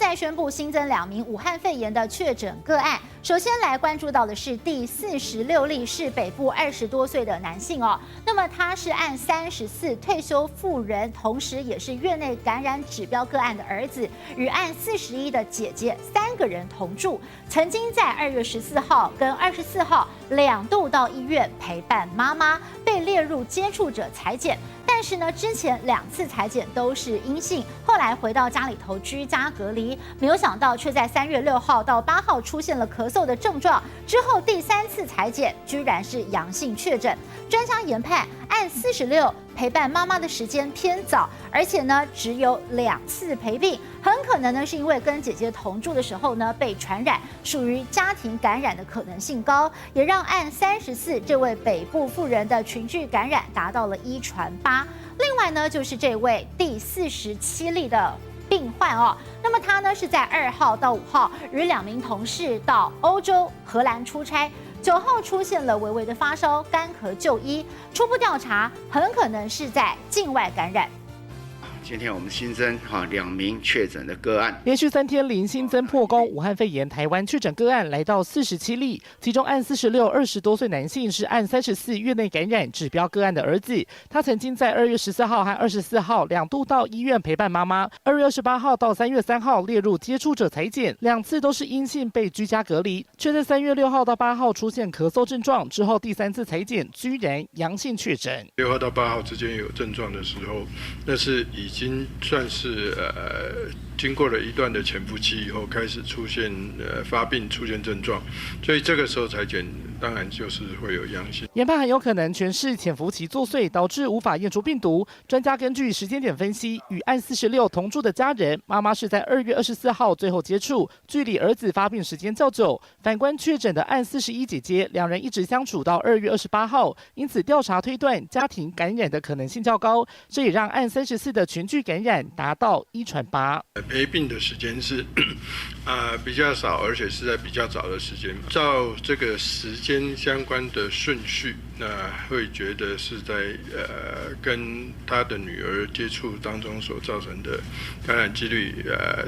再宣布新增2名武汉肺炎的确诊个案。首先来关注到的是第46例，是北部20多岁的男性哦。那么他是按34退休妇人，同时也是院内感染指标个案的儿子，与按41的姐姐3个人同住，曾经在2月14号跟24号2度到医院陪伴妈妈，被列入接触者采检。但是呢，之前2次采检都是阴性，后来回到家里头居家隔离，没有想到却在3月6号到8号出现了咳嗽的症状，之后第3次采检居然是阳性确诊。专家研判，按46陪伴妈妈的时间偏早，而且呢只有2次陪病，很可能呢是因为跟姐姐同住的时候呢被传染，属于家庭感染的可能性高，也让按34这位北部妇人的群聚感染达到了1传8。另外呢就是这位第47例的病患哦，那么他呢是在2号到5号与2名同事到欧洲荷兰出差。9号出现了微微的发烧、干咳就医，初步调查很可能是在境外感染。今天我们新增2名确诊的个案，连续3天零新增破功，武汉肺炎台湾确诊个案来到47例，其中按46 20多岁男性是按34院内感染指标个案的儿子，他曾经在2月14号和24号2度到医院陪伴妈妈，2月28号到3月3号列入接触者采检，2次都是阴性被居家隔离，却在3月6号到8号出现咳嗽症状，之后第3次采检居然阳性确诊。6号到8号之间有症状的时候，那是已经算是经过了一段的潜伏期以后，开始出现发病、出现症状，所以这个时候采检当然就是会有阳性。研判很有可能全是潜伏期作祟，导致无法验出病毒。专家根据时间点分析，与按46同住的家人，妈妈是在2月24号最后接触，距离儿子发病时间较久。反观确诊的按41姐姐，2人一直相处到2月28号，因此调查推断家庭感染的可能性较高，这也让按34的群聚感染达到1传8。陪病的时间是比较少，而且是在比较早的时间。照这个时间相关的顺序，那会觉得是在跟他的女儿接触当中所造成的感染几率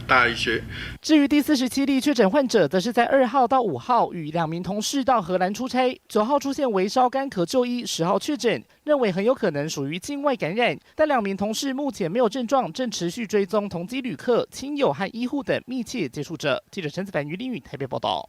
大一些。至于第47例确诊患者，则是在2号到5号与2名同事到荷兰出差，9号出现微烧干咳就医，10号确诊，认为很有可能属于境外感染，但2名同事目前没有症状，正持续追踪同机旅客、亲友和医护等密切接触者。记者陈子凡、于林宇台北报道。